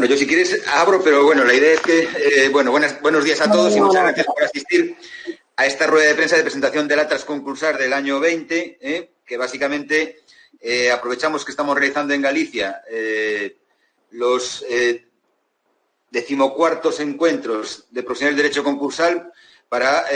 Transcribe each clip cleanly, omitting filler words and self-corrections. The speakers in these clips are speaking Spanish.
Bueno, yo si quieres abro, pero bueno, la idea es que, buenos días a todos y muchas gracias por asistir a esta rueda de prensa de presentación del Atlas Concursal del año 20, que básicamente aprovechamos que estamos realizando en Galicia los 14º encuentros de profesionales de derecho concursal para,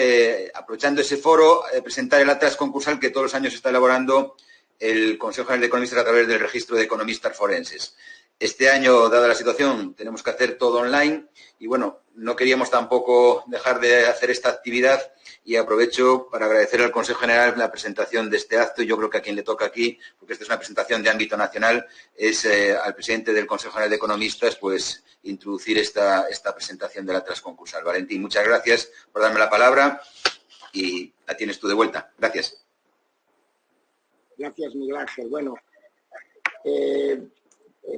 aprovechando ese foro, presentar el Atlas Concursal que todos los años está elaborando el Consejo General de Economistas a través del Registro de Economistas Forenses. Este año, dada la situación, tenemos que hacer todo online y, bueno, no queríamos tampoco dejar de hacer esta actividad y aprovecho para agradecer al Consejo General la presentación de este acto. Yo creo que a quien le toca aquí, porque esta es una presentación de ámbito nacional, es al presidente del Consejo General de Economistas, pues, introducir esta presentación del Atlas Concursal. Valentín, muchas gracias por darme la palabra y la tienes tú de vuelta. Gracias. Gracias, Miguel Ángel. Bueno,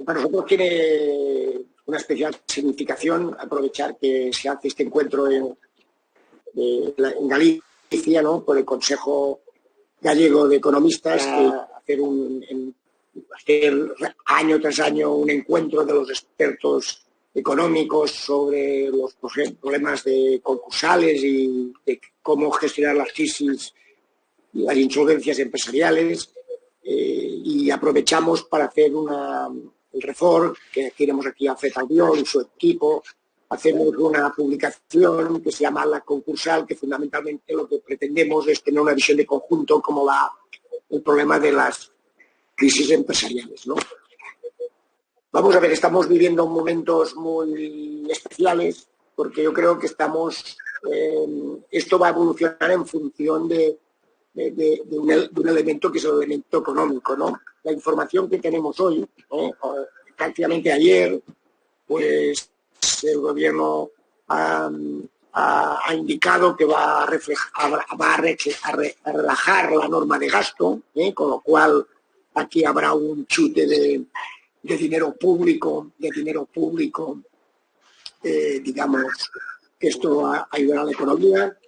para nosotros tiene una especial significación aprovechar que se hace este encuentro en Galicia, ¿no?, por el Consejo Gallego de Economistas, hacer año tras año un encuentro de los expertos económicos sobre los problemas de concursales y de cómo gestionar las crisis y las insolvencias empresariales, y aprovechamos para hacer el REFOR, que tenemos aquí a Fred Albiol y su equipo. Hacemos una publicación que se llama La Concursal, que fundamentalmente lo que pretendemos es tener una visión de conjunto como el problema de las crisis empresariales, ¿no? Vamos a ver, estamos viviendo momentos muy especiales porque yo creo que esto va a evolucionar en función de un elemento que es el elemento económico, ¿no? La información que tenemos hoy, prácticamente ayer, pues el gobierno ha indicado que va a relajar la norma de gasto, con lo cual aquí habrá un chute de dinero público, digamos que esto ayudará a la economía.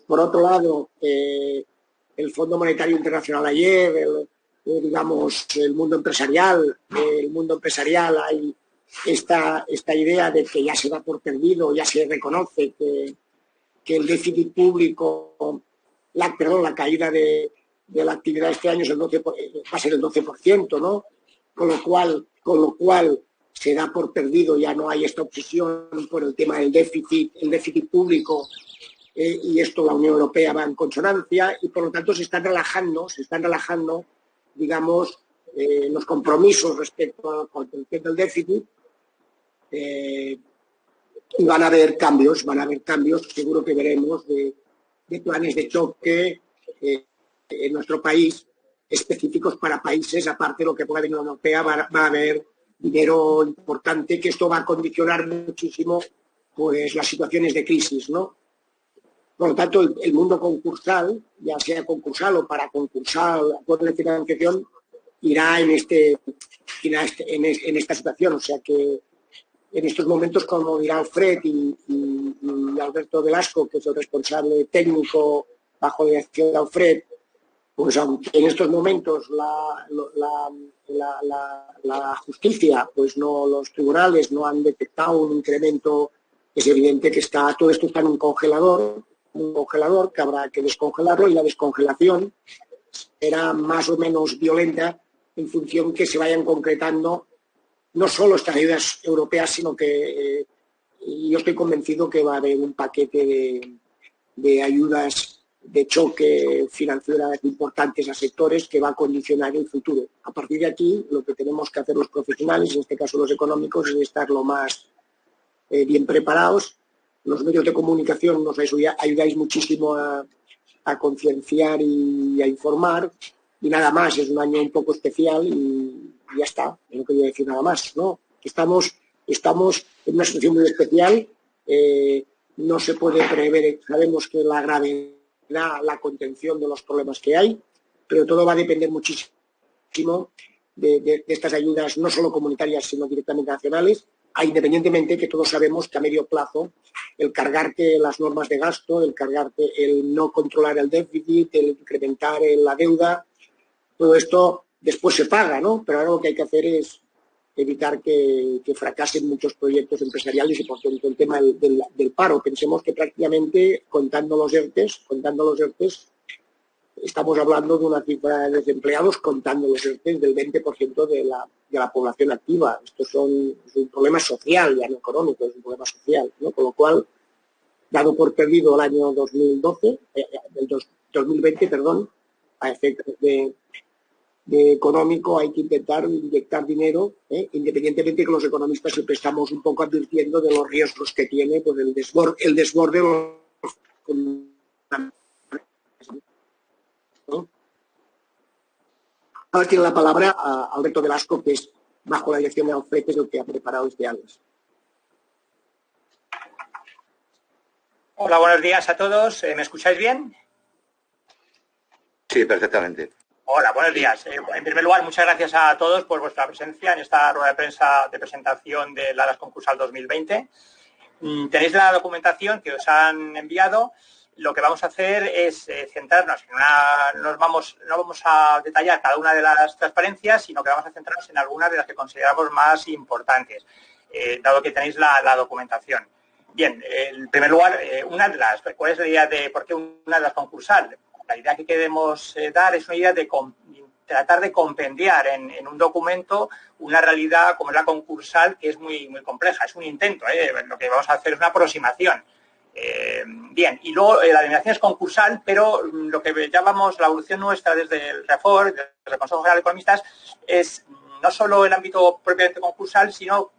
Por otro lado, el Fondo Monetario Internacional ayer, el mundo empresarial hay esta idea de que ya se da por perdido, ya se reconoce que el déficit público, la caída de la actividad este año va a ser el 12%, ¿no? Con lo cual se da por perdido, ya no hay esta obsesión por el tema del déficit público, y esto la Unión Europea va en consonancia y por lo tanto se están relajando, digamos, los compromisos respecto a la contención del déficit, y van a haber cambios, seguro que veremos de planes de choque en nuestro país, específicos para países, aparte de lo que pueda venir la Unión Europea, va a haber dinero importante, que esto va a condicionar muchísimo pues las situaciones de crisis, ¿no? Por lo tanto, el mundo concursal, ya sea concursal o para concursar por la financiación, irá en esta situación. O sea que en estos momentos, como dirá Alfred y Alberto Velasco, que es el responsable técnico bajo dirección de Alfred, pues aunque en estos momentos la justicia, pues no, los tribunales no han detectado un incremento, es evidente que todo esto está en un congelador que habrá que descongelarlo, y la descongelación será más o menos violenta en función que se vayan concretando no solo estas ayudas europeas, sino que yo estoy convencido que va a haber un paquete de ayudas de choque financieras importantes a sectores que va a condicionar el futuro. A partir de aquí, lo que tenemos que hacer los profesionales, en este caso los económicos, es estar lo más bien preparados. Los medios de comunicación nos ayudáis muchísimo a concienciar y a informar, y nada más. Es un año un poco especial y ya está, no quería decir nada más, ¿no? Estamos en una situación muy especial, no se puede prever, sabemos que la gravedad, la contención de los problemas que hay, pero todo va a depender muchísimo de estas ayudas, no solo comunitarias, sino directamente nacionales, independientemente que todos sabemos que a medio plazo el cargarte las normas de gasto, el no controlar el déficit, el incrementar la deuda, todo esto después se paga, ¿no? Pero ahora lo que hay que hacer es evitar que fracasen muchos proyectos empresariales y, por tanto, el tema del paro. Pensemos que prácticamente, contando los ERTEs, estamos hablando de una cifra de desempleados, contando los ERTEs, del 20% de la población activa. Esto es un problema social, ya no económico, es un problema social, ¿no? Con lo cual, dado por perdido el año 2020, a efectos de económico, hay que intentar inyectar dinero, independientemente que los economistas siempre estamos un poco advirtiendo de los riesgos que tiene pues el desborde ¿no? Ahora tiene la palabra a Alberto Velasco, que es, bajo la dirección de Alfred, es el que ha preparado este atlas. Hola, buenos días a todos. ¿Me escucháis bien? Sí, perfectamente. Hola, buenos días. En primer lugar, muchas gracias a todos por vuestra presencia en esta rueda de prensa de presentación del Atlas Concursal 2020. Tenéis la documentación que os han enviado. Lo que vamos a hacer es centrarnos no vamos a detallar cada una de las transparencias, sino que vamos a centrarnos en algunas de las que consideramos más importantes, dado que tenéis la documentación. Bien, en primer lugar, ¿cuál es la idea de por qué un Atlas concursal? La idea que queremos dar es una idea de tratar de compendiar en un documento una realidad como es la concursal, que es muy, muy compleja. Es un intento, lo que vamos a hacer es una aproximación. Bien, y luego la denominación es concursal, pero lo que llamamos la evolución nuestra desde el REFOR, desde el Consejo General de Economistas, es no solo el ámbito propiamente concursal, sino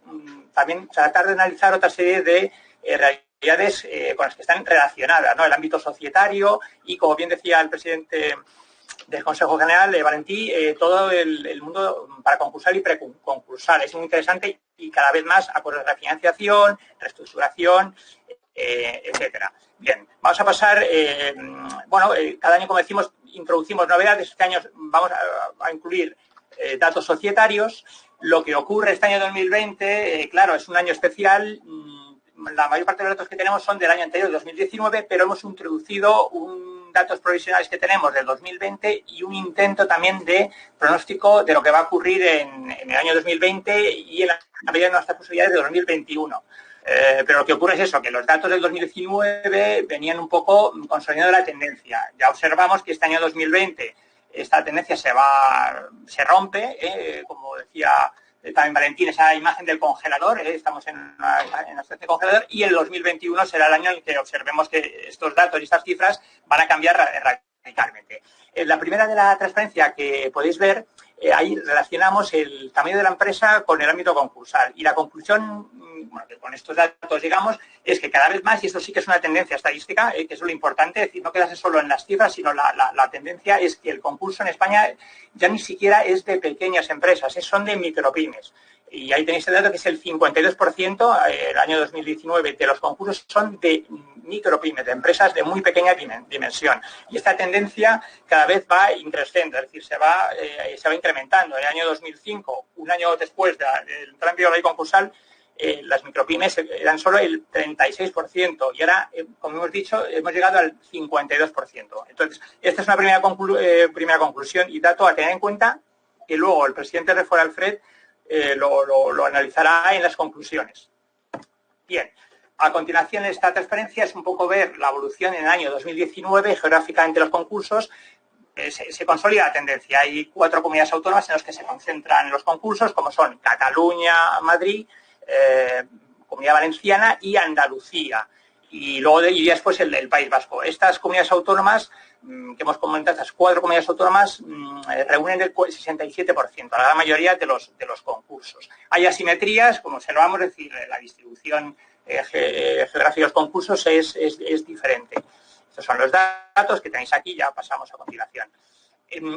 también tratar de analizar otra serie de realidades con las que están relacionadas, ¿no? El ámbito societario y, como bien decía el presidente del Consejo General, Valentí, todo el mundo para concursal y preconcursal. Es muy interesante y cada vez más acuerdos de refinanciación, reestructuración, etcétera. Bien, vamos a pasar, cada año, como decimos, introducimos novedades. Este año vamos a incluir datos societarios. Lo que ocurre este año 2020, claro, es un año especial. La mayor parte de los datos que tenemos son del año anterior, 2019, pero hemos introducido datos provisionales que tenemos del 2020 y un intento también de pronóstico de lo que va a ocurrir en el año 2020 y en la medida de nuestras posibilidades de 2021. Pero lo que ocurre es eso, que los datos del 2019 venían un poco consolidando la tendencia. Ya observamos que este año 2020 esta tendencia se rompe, como decía también Valentín, esa imagen del congelador, estamos en una situación de congelador, y el 2021 será el año en el que observemos que estos datos y estas cifras van a cambiar radicalmente. La primera de la transparencia que podéis ver, ahí relacionamos el tamaño de la empresa con el ámbito concursal. Y la conclusión, que con estos datos llegamos, es que cada vez más, y esto sí que es una tendencia estadística, que es lo importante, es decir, no quedarse solo en las cifras, sino la tendencia es que el concurso en España ya ni siquiera es de pequeñas empresas, son de micropymes. Y ahí tenéis el dato que es el 52%, el año 2019, de los concursos son de micropymes, de empresas de muy pequeña dimensión. Y esta tendencia cada vez va increciendo, es decir, se va incrementando. En el año 2005, un año después del cambio de la ley concursal, las micropymes eran solo el 36% y ahora, como hemos dicho, hemos llegado al 52%. Entonces, esta es una primera conclusión y dato a tener en cuenta, que luego el presidente REFOR, Alfred, lo analizará en las conclusiones. Bien, a continuación esta transparencia es un poco ver la evolución en el año 2019 geográficamente los concursos. Se consolida la tendencia. Hay 4 comunidades autónomas en las que se concentran los concursos, como son Cataluña, Madrid, Comunidad Valenciana y Andalucía. Y luego después el País Vasco. Estas comunidades autónomas que hemos comentado, estas 4 comunidades autónomas reúnen el 67%, la gran mayoría de los concursos. Hay asimetrías, como observamos, es decir, la distribución geográfica de los concursos es diferente. Estos son los datos que tenéis aquí, ya pasamos a continuación.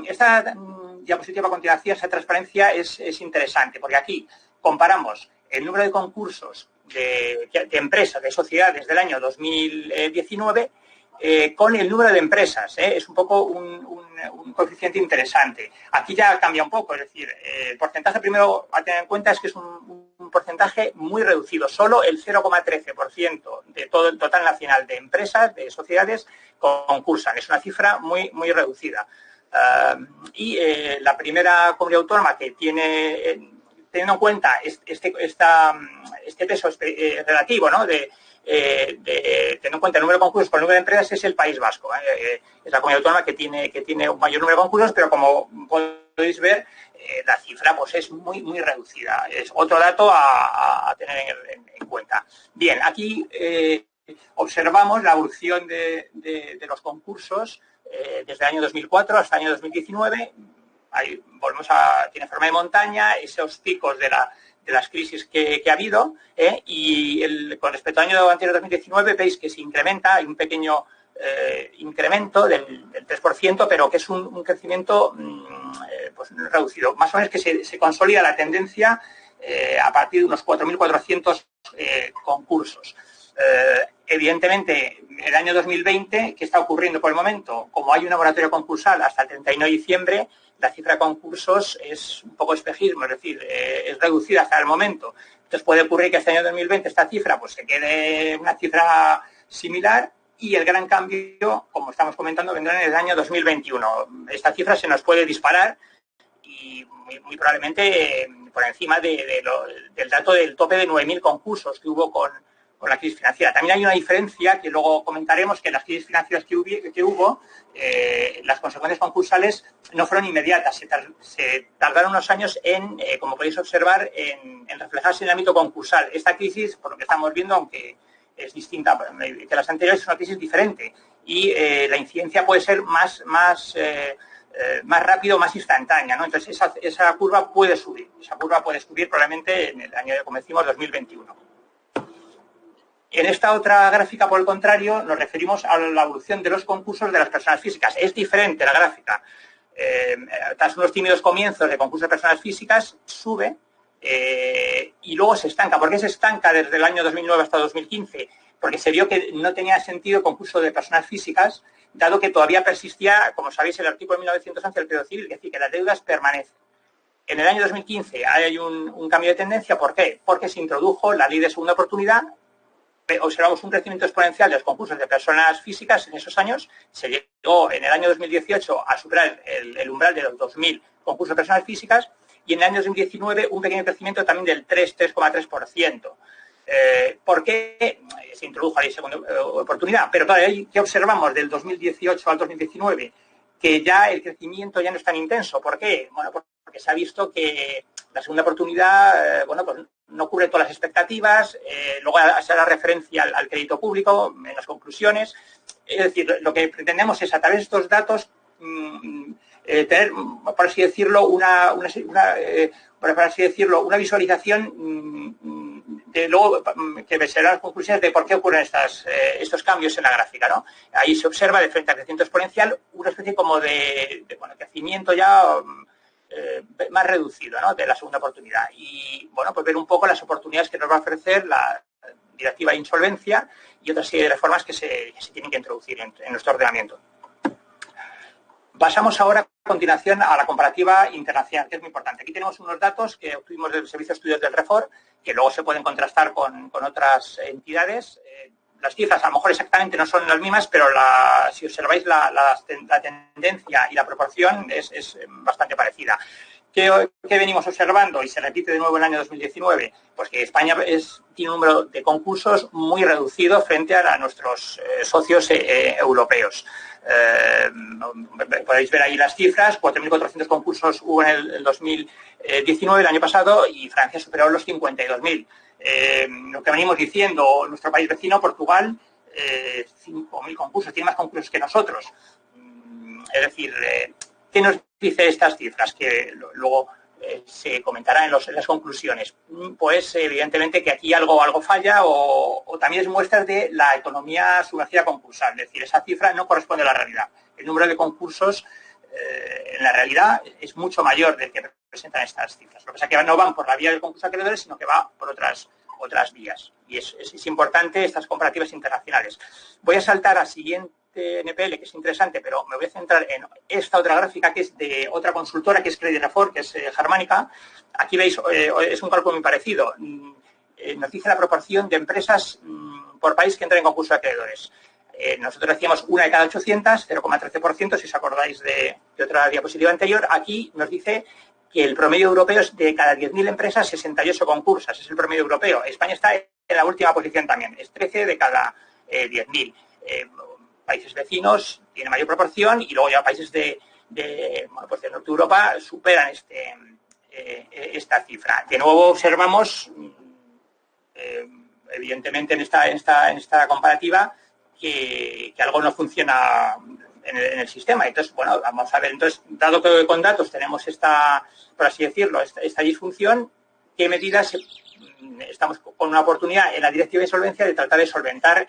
Esta diapositiva a continuación, esta transparencia es interesante, porque aquí comparamos el número de concursos de empresas, de sociedades del año 2019 con el número de empresas. Es un poco un coeficiente interesante. Aquí ya cambia un poco, es decir, el porcentaje primero a tener en cuenta es que es un porcentaje muy reducido. Solo el 0,13% de todo el total nacional de empresas, de sociedades, concursan. Es una cifra muy, muy reducida. La primera comunidad autónoma que tiene teniendo en cuenta este peso relativo, ¿no? Teniendo en cuenta el número de concursos por el número de empresas, es el País Vasco. Es la comunidad autónoma que tiene un mayor número de concursos, pero como podéis ver, la cifra pues es muy reducida. Es otro dato a tener en cuenta. Bien, aquí observamos la evolución de los concursos desde el año 2004 hasta el año 2019. Ahí tiene forma de montaña, esos picos de las crisis que ha habido, y con respecto al año anterior 2019 veis que se incrementa, hay un pequeño incremento del 3%, pero que es un crecimiento pues reducido. Más o menos que se consolida la tendencia a partir de unos 4.400 concursos. Evidentemente, el año 2020, ¿qué está ocurriendo por el momento? Como hay una moratoria concursal hasta el 31 de diciembre, la cifra de concursos es un poco espejismo, es decir, es reducida hasta el momento. Entonces puede ocurrir que este año 2020 esta cifra pues se quede una cifra similar, y el gran cambio, como estamos comentando, vendrá en el año 2021. Esta cifra se nos puede disparar y muy probablemente por encima del dato del tope de 9.000 concursos que hubo con la crisis financiera. También hay una diferencia que luego comentaremos, que en las crisis financieras que hubo, las consecuencias concursales no fueron inmediatas, se tardaron unos años como podéis observar, en reflejarse en el ámbito concursal. Esta crisis, por lo que estamos viendo, aunque es distinta que las anteriores, es una crisis diferente, y la incidencia puede ser más rápido, más instantánea, ¿no? Entonces esa curva puede subir. Esa curva puede subir probablemente en el año, como decimos, 2021. En esta otra gráfica, por el contrario, nos referimos a la evolución de los concursos de las personas físicas. Es diferente la gráfica. Tras unos tímidos comienzos de concursos de personas físicas, sube y luego se estanca. ¿Por qué se estanca desde el año 2009 hasta 2015? Porque se vio que no tenía sentido el concurso de personas físicas, dado que todavía persistía, como sabéis, el artículo 1911 del Código Civil, es decir, que las deudas permanecen. En el año 2015 hay un cambio de tendencia. ¿Por qué? Porque se introdujo la ley de segunda oportunidad. Observamos un crecimiento exponencial de los concursos de personas físicas en esos años. Se llegó en el año 2018 a superar el umbral de los 2.000 concursos de personas físicas, y en el año 2019 un pequeño crecimiento también del 3,3%. ¿Por qué se introdujo la ley de segunda oportunidad? Pero claro, ¿qué observamos del 2018 al 2019? Que ya el crecimiento ya no es tan intenso. ¿Por qué? Bueno, porque se ha visto que la segunda oportunidad, pues no cubre todas las expectativas. Luego se hará referencia al crédito público en las conclusiones. Es decir, lo que pretendemos es, a través de estos datos, tener, por así decirlo, una visualización de luego que serán las conclusiones de por qué ocurren estos cambios en la gráfica, ¿no? Ahí se observa, de frente al crecimiento exponencial, una especie como de crecimiento ya más reducido, ¿no?, de la segunda oportunidad. Y bueno, pues ver un poco las oportunidades que nos va a ofrecer la directiva de insolvencia y otra serie de reformas que se tienen que introducir en nuestro ordenamiento. Pasamos ahora a continuación a la comparativa internacional, que es muy importante. Aquí tenemos unos datos que obtuvimos del Servicio de Estudios del REFOR, que luego se pueden contrastar con otras entidades. Las cifras a lo mejor exactamente no son las mismas, pero si observáis la tendencia y la proporción es bastante parecida. ¿Qué venimos observando? Y se repite de nuevo en el año 2019. Pues que España tiene un número de concursos muy reducido frente a nuestros socios europeos. Podéis ver ahí las cifras. 4.400 concursos hubo en el 2019, el año pasado, y Francia superó los 52.000. Lo que venimos diciendo, nuestro país vecino, Portugal, 5.000 concursos, tiene más concursos que nosotros. Es decir, ¿qué nos dice estas cifras? Que luego se comentará en las conclusiones. Pues evidentemente que aquí algo falla, o también es muestras de la economía sumergida concursal. Es decir, esa cifra no corresponde a la realidad. El número de concursos en la realidad es mucho mayor del que representan estas cifras. Lo que pasa es que no van por la vía del concurso de acreedores, sino que va por otras vías. Y es importante estas comparativas internacionales. Voy a saltar al siguiente NPL, que es interesante, pero me voy a centrar en esta otra gráfica, que es de otra consultora, que es Credit Refor, que es Germánica. Aquí veis, es un cálculo muy parecido. Nos dice la proporción de empresas por país que entran en concurso de acreedores. Nosotros decíamos 1 de cada 800, 0,13%, si os acordáis de otra diapositiva anterior. Aquí nos dice que el promedio europeo es de cada 10.000 empresas, 68 concursas, es el promedio europeo. España está en la última posición también, es 13 de cada 10.000. Países vecinos tiene mayor proporción y luego ya países de norte de Europa superan esta cifra. De nuevo observamos, evidentemente en esta comparativa, que algo no funciona en el sistema. Entonces, bueno, vamos a ver. Entonces, dado que con datos tenemos por así decirlo, esta disfunción, ¿qué medidas estamos con una oportunidad en la directiva de insolvencia de tratar de solventar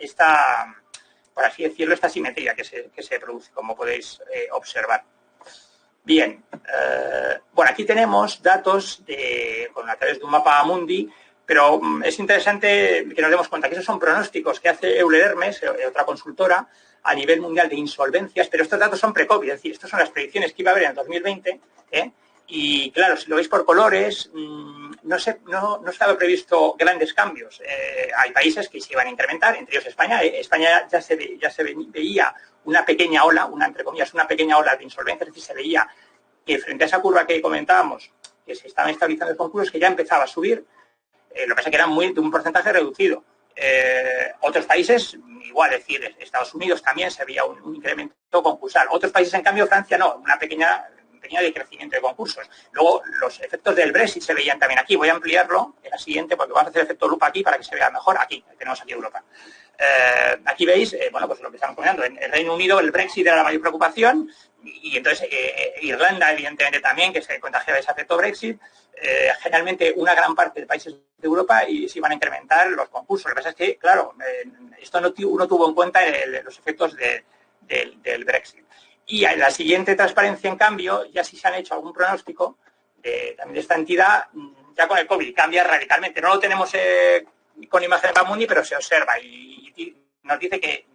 por así decirlo, esta simetría que se produce, como podéis observar? Bien, bueno, aquí tenemos datos a través de un mapa mundi, pero es interesante que nos demos cuenta que esos son pronósticos que hace Euler Hermes, otra consultora, a nivel mundial de insolvencias, pero estos datos son pre-COVID, es decir, estas son las predicciones que iba a haber en el 2020, y claro, si lo veis por colores, no se había previsto grandes cambios. Hay países que se iban a incrementar, entre ellos España. España ya se veía una pequeña ola, entre comillas, una pequeña ola de insolvencia, es decir, se veía que frente a esa curva que comentábamos, que se estaban estabilizando los concursos, que ya empezaba a subir. Lo que pasa es que era de un porcentaje reducido. Otros países, igual, es decir, Estados Unidos también se veía un incremento concursal. Otros países, en cambio, Francia no, una pequeña de crecimiento de concursos. Luego, los efectos del Brexit se veían también aquí. Voy a ampliarlo en la siguiente porque vamos a hacer efecto lupa aquí para que se vea mejor. Aquí, tenemos aquí Europa. Aquí veis, bueno, pues lo que estamos poniendo. En el Reino Unido el Brexit era la mayor preocupación y entonces Irlanda, evidentemente, también, que se contagiaba ese efecto Brexit. Generalmente una gran parte de países de Europa y se iban a incrementar los concursos. Lo que pasa es que, claro, esto no tuvo en cuenta los efectos del Brexit. Y en la siguiente transparencia, en cambio, ya sí se han hecho algún pronóstico también de esta entidad, ya con el COVID, cambia radicalmente. No lo tenemos con imagen de Pamundi, pero se observa y nos dice que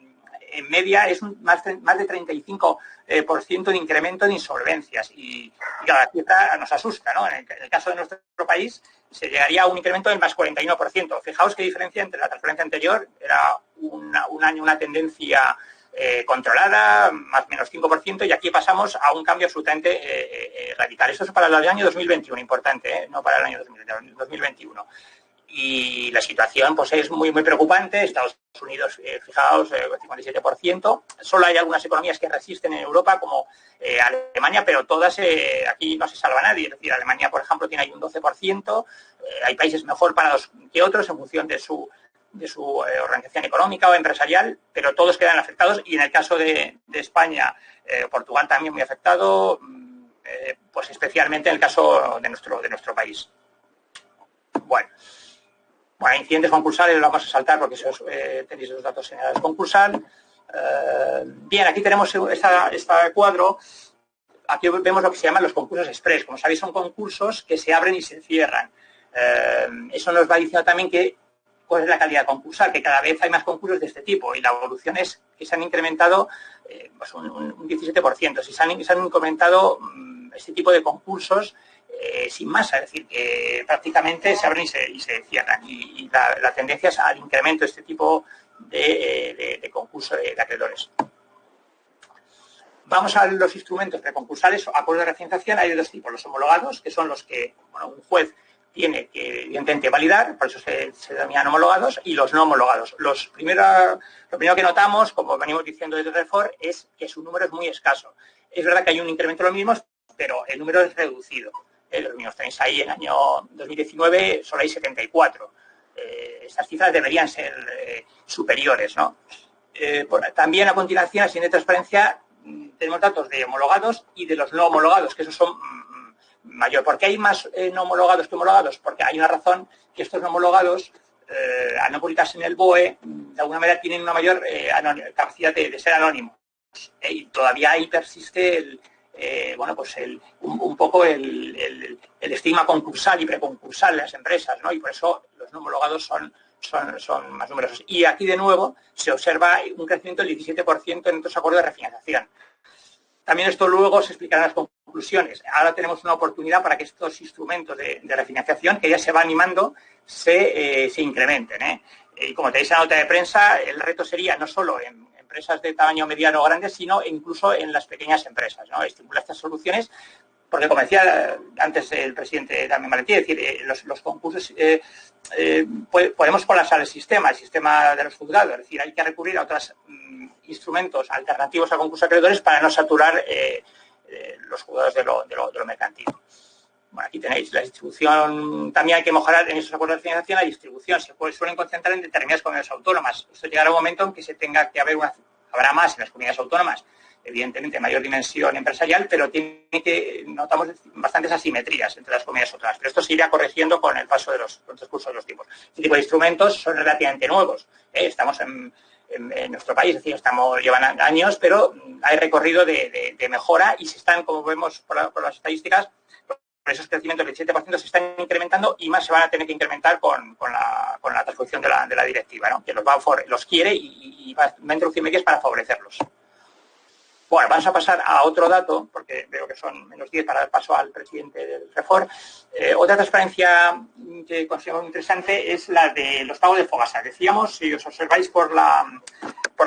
en media es más de 35% de incremento de insolvencias. Y claro, la cifra nos asusta, ¿no? En el caso de nuestro país se llegaría a un incremento del más 41%. Fijaos qué diferencia entre la transparencia anterior, era un año, una tendencia controlada, más o menos 5%, y aquí pasamos a un cambio absolutamente radical. Esto es para el año 2021, importante, no para el año 2021. Y la situación pues es muy, muy preocupante. Estados Unidos, fijaos, 57%. Solo hay algunas economías que resisten en Europa, como Alemania, pero todas, aquí no se salva nadie. Es decir, Alemania, por ejemplo, tiene ahí un 12%. Hay países mejor parados que otros en función de su organización económica o empresarial, pero todos quedan afectados. Y en el caso de España, Portugal también muy afectado, pues especialmente en el caso de nuestro país. Bueno, incidentes concursales lo vamos a saltar porque tenéis los datos señalados concursal. Bien, aquí tenemos este cuadro. Aquí vemos lo que se llaman los concursos express. Como sabéis, son concursos que se abren y se cierran. Eso nos va diciendo también cuál es la calidad concursal, que cada vez hay más concursos de este tipo y la evolución es que se han incrementado pues un 17%. Se han incrementado este tipo de concursos sin masa, es decir, que prácticamente se abren y se cierran. Y la tendencia es al incremento de este tipo de concurso de acreedores. Vamos a los instrumentos preconcursales, acuerdos de refinanciación. Hay de dos tipos: los homologados, que son los que un juez tiene que, evidentemente, validar, por eso se denominan homologados, y los no homologados. Lo primero que notamos, como venimos diciendo desde Refor, es que su número es muy escaso. Es verdad que hay un incremento de los mismos, pero el número es reducido. Los mismos tenéis ahí en el año 2019, solo hay 74. Estas cifras deberían ser superiores, ¿no? También, a continuación, así de transparencia, tenemos datos de homologados y de los no homologados, que esos son mayor. ¿Por qué hay más no homologados que homologados? Porque hay una razón, que estos no homologados, al no publicarse en el BOE, de alguna manera tienen una mayor capacidad de ser anónimos. Y todavía ahí persiste un poco el estigma concursal y preconcursal de las empresas, ¿no? Y por eso los no homologados son más numerosos. Y aquí, de nuevo, se observa un crecimiento del 17% en otros acuerdos de refinanciación. También esto luego se explicará en las conclusiones. Ahora tenemos una oportunidad para que estos instrumentos de refinanciación, que ya se va animando, se incrementen. Y como tenéis en la nota de prensa, el reto sería no solo en empresas de tamaño mediano o grande, sino incluso en las pequeñas empresas, ¿no? Estimular estas soluciones Porque, como decía antes el presidente también Valentín, es decir, los concursos podemos colapsar el sistema de los juzgados, es decir, hay que recurrir a otros instrumentos alternativos a concursos de acreedores para no saturar los juzgados de lo mercantil. Bueno, aquí tenéis la distribución, también hay que mejorar en esos acuerdos de financiación, la distribución se suelen concentrar en determinadas comunidades autónomas. Esto llegará a un momento en que se tenga que habrá más en las comunidades autónomas, evidentemente mayor dimensión empresarial, pero notamos bastantes asimetrías entre las comunidades autónomas. Pero esto se irá corrigiendo con el paso de los transcurso de los tiempos. Este tipo de instrumentos son relativamente nuevos. Estamos en nuestro país, es decir, llevan años, pero hay recorrido de mejora y se están, como vemos por las estadísticas, esos crecimientos del 7% se están incrementando y más se van a tener que incrementar con la transposición de la directiva, ¿no? Que los quiere y va a introducir medidas para favorecerlos. Bueno, vamos a pasar a otro dato, porque veo que son menos 10 para dar paso al presidente del REFOR. Otra transparencia que considero muy interesante es la de los pagos de Fogasa. Decíamos, si os observáis por la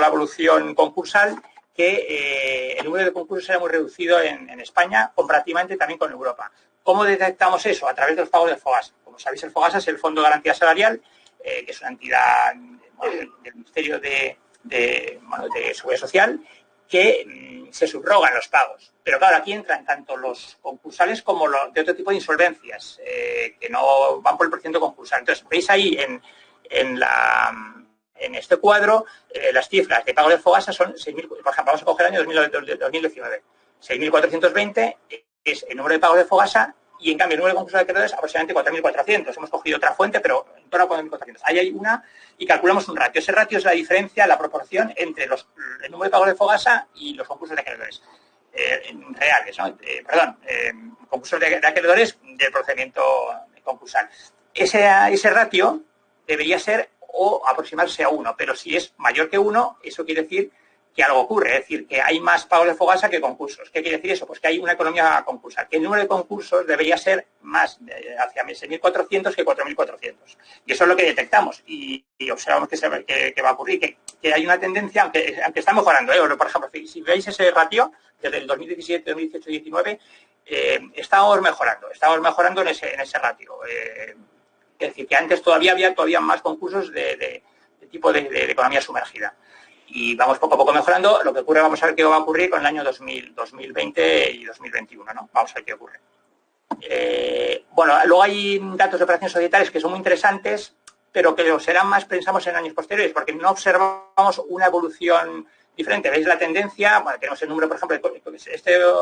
evolución concursal, que el número de concursos era muy reducido en España, comparativamente también con Europa. ¿Cómo detectamos eso? A través de los pagos de Fogasa. Como sabéis, el Fogasa es el Fondo de Garantía Salarial, que es una entidad del Ministerio de Seguridad Social, que se subrogan los pagos. Pero claro, aquí entran tanto los concursales como los de otro tipo de insolvencias, que no van por el procedimiento concursal. Entonces, veis ahí en este cuadro las cifras de pago de Fogasa son 6.000, por ejemplo, vamos a coger el año 2019, 6.420 es el número de pagos de Fogasa y en cambio el número de concursos de acreedores aproximadamente 4.400. Hemos cogido otra fuente, pero en torno a 4.400. Ahí hay una y calculamos un ratio. Ese ratio es la diferencia, la proporción entre el número de pagos de Fogasa y los concursos de acreedores reales, ¿no? Concursos de acreedores del procedimiento concursal. Ese ratio debería ser o aproximarse a 1, pero si es mayor que 1, eso quiere decir que algo ocurre, es decir, que hay más pagos de Fogasa que concursos. ¿Qué quiere decir eso? Pues que hay una economía concursal, que el número de concursos debería ser más hacia 6.400 que 4.400. Y eso es lo que detectamos y observamos que va a ocurrir, que hay una tendencia, aunque está mejorando. Por ejemplo, si veis ese ratio, desde el 2017, 2018 y 2019, estamos mejorando en ese ratio. Es decir, que antes había más concursos de tipo de economía sumergida. Y vamos poco a poco mejorando. Lo que ocurre, vamos a ver qué va a ocurrir con el año 2020 y 2021, ¿no? Vamos a ver qué ocurre. Luego hay datos de operaciones societarias que son muy interesantes, pero que lo serán más, pensamos, en años posteriores, porque no observamos una evolución diferente. ¿Veis la tendencia? Bueno, tenemos el número, por ejemplo,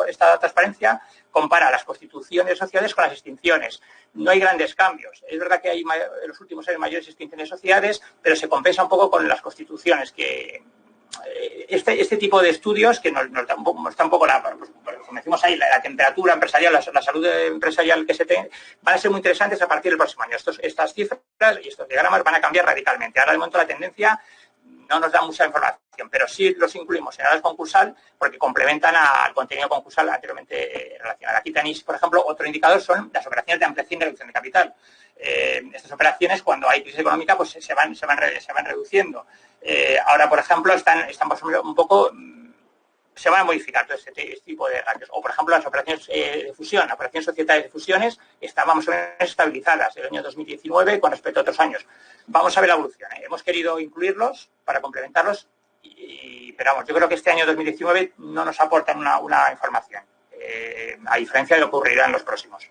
esta transparencia compara las constituciones sociales con las extinciones. No hay grandes cambios. Es verdad que hay en los últimos años mayores extinciones de sociedades, pero se compensa un poco con las constituciones que este tipo de estudios que nos da un poco como decimos ahí, la temperatura empresarial, la salud empresarial que se tiene, van a ser muy interesantes a partir del próximo año. Estas cifras y estos diagramas van a cambiar radicalmente. Ahora, de momento, la tendencia no nos da mucha información, pero sí los incluimos en el concursal porque complementan al contenido concursal anteriormente relacionado. Aquí tenéis, por ejemplo, otro indicador son las operaciones de ampliación y reducción de capital. Estas operaciones, cuando hay crisis económica, pues se van reduciendo. Ahora, por ejemplo, están un poco, se van a modificar todo este tipo de ratios. O, por ejemplo, las operaciones de fusión, las operaciones societarias de fusiones están más o menos estabilizadas el año 2019 con respecto a otros años. Vamos a ver la evolución. Hemos querido incluirlos para complementarlos, pero vamos, yo creo que este año 2019 no nos aportan una información, a diferencia de lo que ocurrirá en los próximos.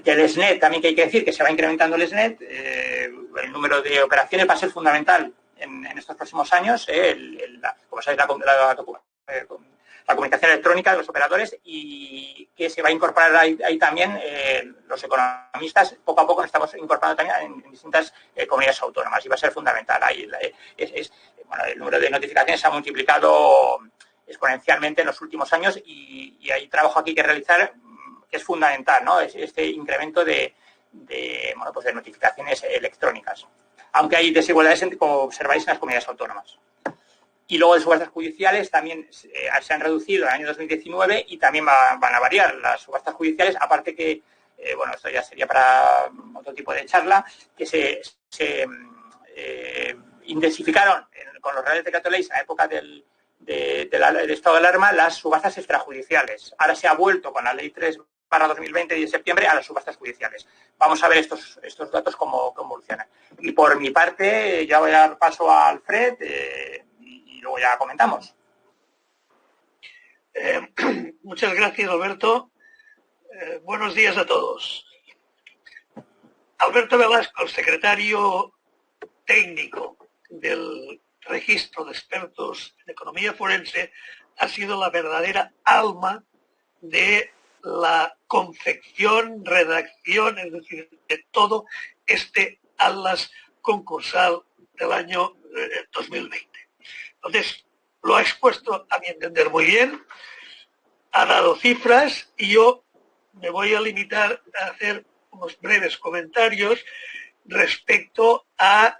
Del SNET también que hay que decir que se va incrementando el SNET, el número de operaciones va a ser fundamental en estos próximos años, como sabéis, la comunicación electrónica de los operadores y que se va a incorporar ahí también los economistas. Poco a poco nos estamos incorporando también en distintas comunidades autónomas y va a ser fundamental. Ahí, el número de notificaciones se ha multiplicado exponencialmente en los últimos años y hay trabajo aquí que realizar que es fundamental, ¿no? Este incremento de notificaciones electrónicas. Aunque hay desigualdades, como observáis, en las comunidades autónomas. Y luego de subastas judiciales también se han reducido en el año 2019 y también van a variar las subastas judiciales, aparte que, esto ya sería para otro tipo de charla, que se intensificaron con los reales decretos leyes en la época del del estado de alarma las subastas extrajudiciales. Ahora se ha vuelto con la ley 3/2020 de septiembre a las subastas judiciales. Vamos a ver estos datos cómo evolucionan. Y por mi parte, ya voy a dar paso a Alfred y luego ya comentamos. Muchas gracias, Alberto. Buenos días a todos. Alberto Velasco, el secretario técnico del Registro de Expertos en Economía Forense, ha sido la verdadera alma de la confección, redacción, es decir, de todo este atlas concursal del año 2020. Entonces, lo ha expuesto, a mi entender, muy bien, ha dado cifras y yo me voy a limitar a hacer unos breves comentarios respecto a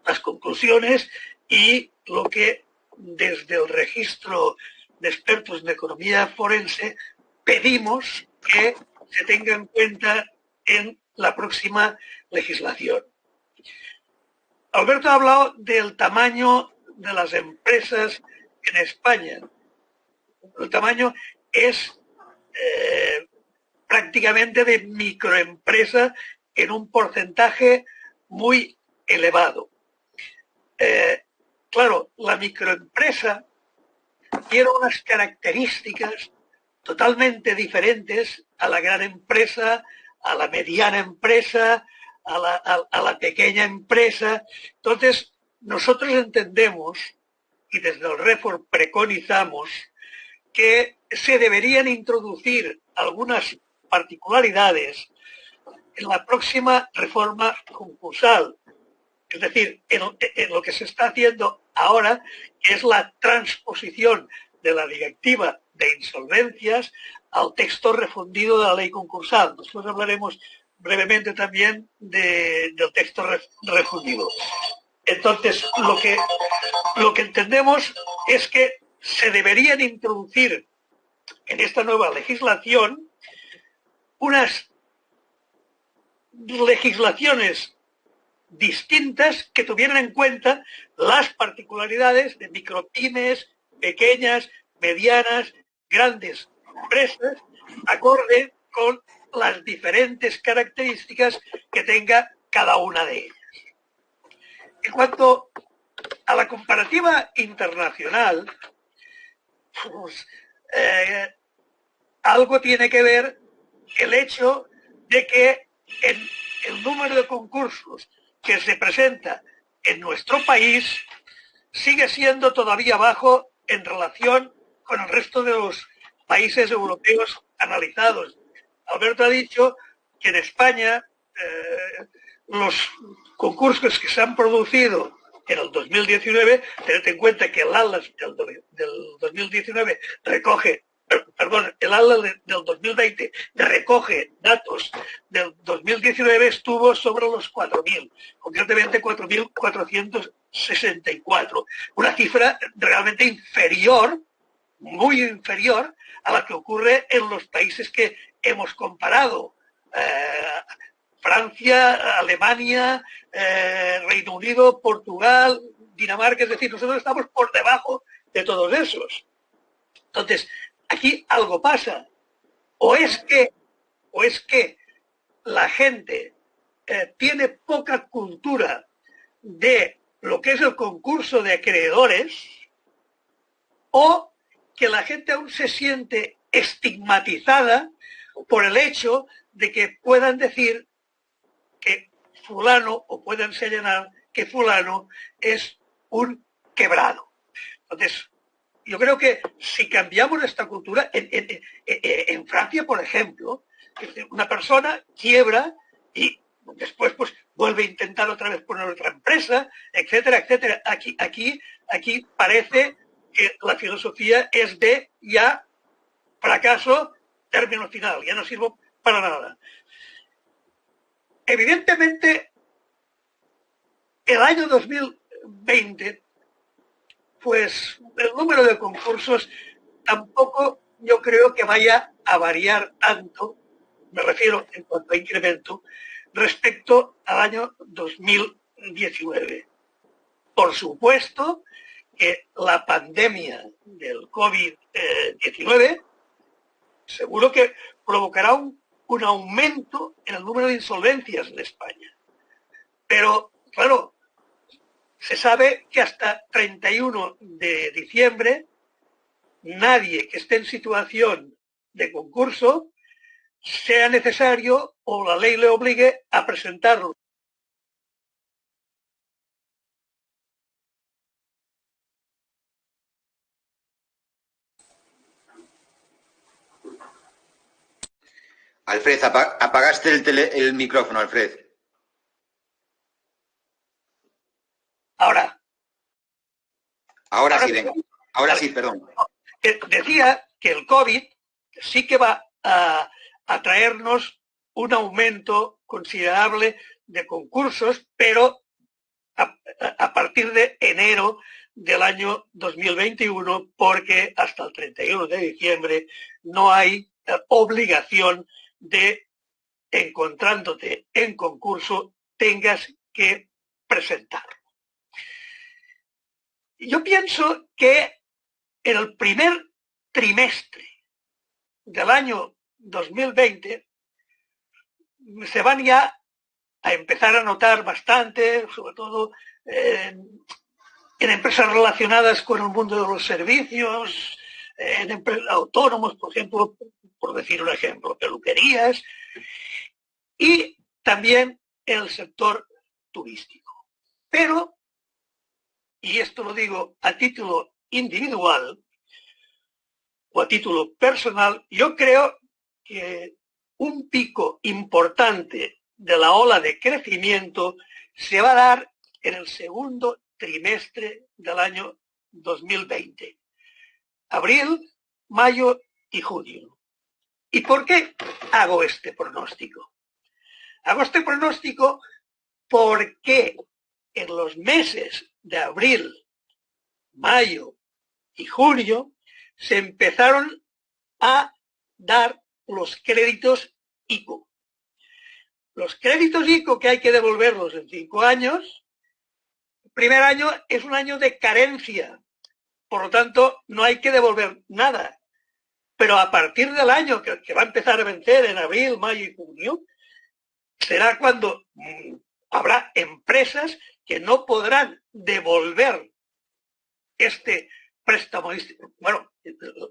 las conclusiones y lo que desde el Registro de Expertos en Economía Forense pedimos que se tenga en cuenta en la próxima legislación. Alberto ha hablado del tamaño de las empresas en España. El tamaño es prácticamente de microempresa en un porcentaje muy elevado. Claro, la microempresa tiene unas características totalmente diferentes a la gran empresa, a la mediana empresa, a la pequeña empresa. Entonces, nosotros entendemos, y desde el REFOR preconizamos, que se deberían introducir algunas particularidades en la próxima reforma concursal. Es decir, en lo que se está haciendo ahora, que es la transposición de la Directiva de Insolvencias al texto refundido de la ley concursal. Después hablaremos brevemente también del texto refundido. Entonces, lo que entendemos es que se deberían introducir en esta nueva legislación unas legislaciones distintas que tuvieran en cuenta las particularidades de micropymes, pequeñas, medianas, grandes empresas, acorde con las diferentes características que tenga cada una de ellas. En cuanto a la comparativa internacional, pues, algo tiene que ver el hecho de que en el número de concursos que se presenta en nuestro país sigue siendo todavía bajo en relación con el resto de los países europeos analizados. Alberto ha dicho que en España los concursos que se han producido en el 2019, tened en cuenta que el atlas del 2019 recoge, perdón, el atlas del 2020 recoge datos del 2019, estuvo sobre los 4.000, concretamente 4.464, una cifra realmente inferior, muy inferior a la que ocurre en los países que hemos comparado. Francia, Alemania, Reino Unido, Portugal, Dinamarca, es decir, nosotros estamos por debajo de todos esos. Entonces, aquí algo pasa. O es que la gente tiene poca cultura de lo que es el concurso de acreedores, o que la gente aún se siente estigmatizada por el hecho de que puedan decir que fulano, o puedan señalar que fulano es un quebrado. Entonces, yo creo que si cambiamos esta cultura, en Francia, por ejemplo, una persona quiebra y después pues vuelve a intentar otra vez poner otra empresa, etcétera, etcétera. Aquí parece que la filosofía es de ya fracaso, término final, ya no sirvo para nada. Evidentemente, el año 2020, pues el número de concursos tampoco yo creo que vaya a variar tanto, me refiero en cuanto a incremento, respecto al año 2019. Por supuesto que la pandemia del COVID-19 seguro que provocará un aumento en el número de insolvencias en España. Pero, claro, se sabe que hasta 31 de diciembre nadie que esté en situación de concurso sea necesario o la ley le obligue a presentarlo. Alfred, apagaste el micrófono, Alfred. Ahora sí, venga. Ahora sí, perdón. Decía que el COVID sí que va a traernos un aumento considerable de concursos, pero a partir de enero del año 2021, porque hasta el 31 de diciembre no hay obligación de, encontrándote en concurso, tengas que presentarlo. Yo pienso que en el primer trimestre del año 2020 se van ya a empezar a notar bastante, sobre todo en empresas relacionadas con el mundo de los servicios, en autónomos, por ejemplo, por decir un ejemplo, peluquerías, y también en el sector turístico. Pero, y esto lo digo a título individual o a título personal, yo creo que un pico importante de la ola de crecimiento se va a dar en el segundo trimestre del año 2020. Abril, mayo y junio. ¿Y por qué hago este pronóstico? Hago este pronóstico porque en los meses de abril, mayo y junio se empezaron a dar los créditos ICO. Los créditos ICO que hay que devolverlos en 5 años, el primer año es un año de carencia, por lo tanto no hay que devolver nada. Pero a partir del año que va a empezar a vencer en abril, mayo y junio, será cuando habrá empresas que no podrán devolver este préstamo, bueno,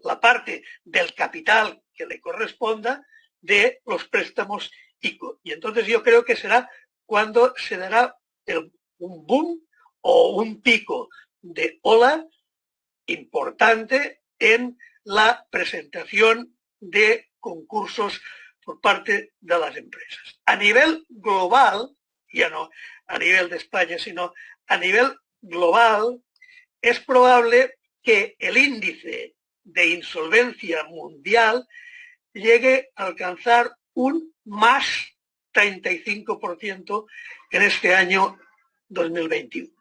la parte del capital que le corresponda de los préstamos ICO. Y entonces yo creo que será cuando se dará un boom o un pico de ola importante en la presentación de concursos por parte de las empresas. A nivel global, ya no a nivel de España, sino a nivel global, es probable que el índice de insolvencia mundial llegue a alcanzar un más 35% en este año 2021.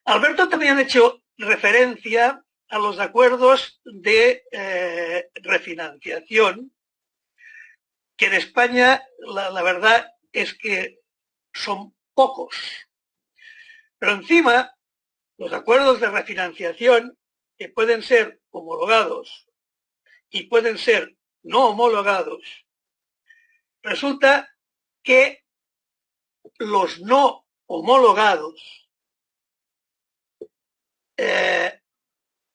Alberto también ha hecho referencia a los acuerdos de refinanciación, que en España la verdad es que son pocos. Pero encima, los acuerdos de refinanciación, que pueden ser homologados y pueden ser no homologados, resulta que los no homologados,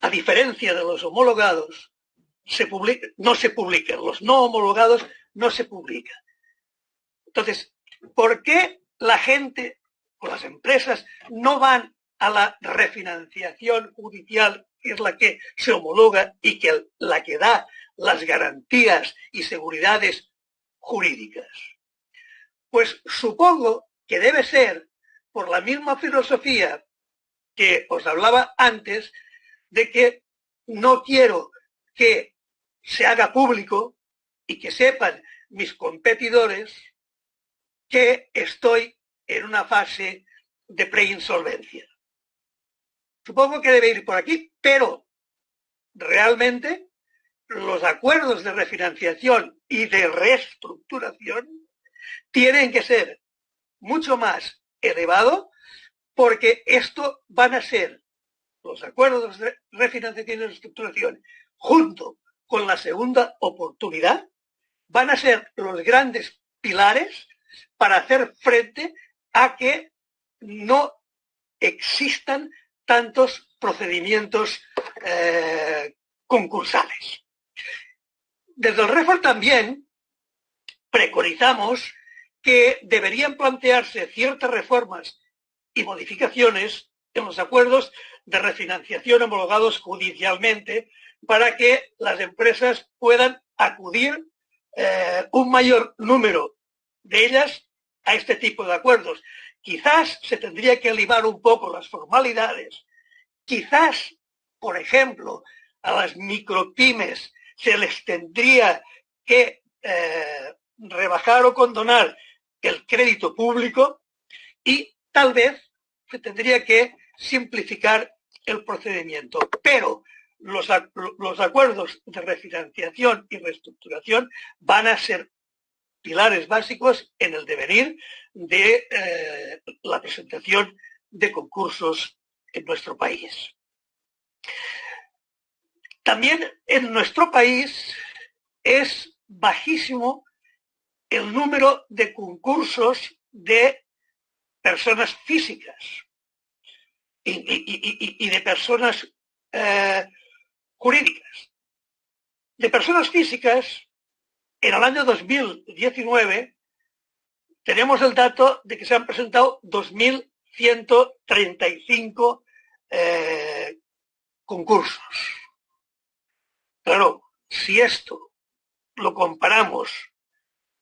a diferencia de los homologados, no se publican. Los no homologados no se publican. Entonces, ¿por qué la gente o las empresas no van a la refinanciación judicial, que es la que se homologa y que la que da las garantías y seguridades jurídicas? Pues supongo que debe ser por la misma filosofía que os hablaba antes, de que no quiero que se haga público y que sepan mis competidores que estoy en una fase de preinsolvencia. Supongo que debe ir por aquí, pero realmente los acuerdos de refinanciación y de reestructuración tienen que ser mucho más elevados, porque esto van a ser los acuerdos de refinanciación y reestructuración, junto con la segunda oportunidad, van a ser los grandes pilares para hacer frente a que no existan tantos procedimientos concursales. Desde el REFOR también preconizamos que deberían plantearse ciertas reformas y modificaciones en los acuerdos de refinanciación homologados judicialmente para que las empresas puedan acudir un mayor número de ellas a este tipo de acuerdos. Quizás se tendría que limar un poco las formalidades. Quizás, por ejemplo, a las micropymes se les tendría que rebajar o condonar el crédito público y tal vez se tendría que simplificar el procedimiento. Pero los acuerdos de refinanciación y reestructuración van a ser pilares básicos en el devenir de la presentación de concursos en nuestro país. También en nuestro país es bajísimo el número de concursos de personas físicas y de personas jurídicas. De personas físicas, en el año 2019 tenemos el dato de que se han presentado 2.135 concursos. Claro, si esto lo comparamos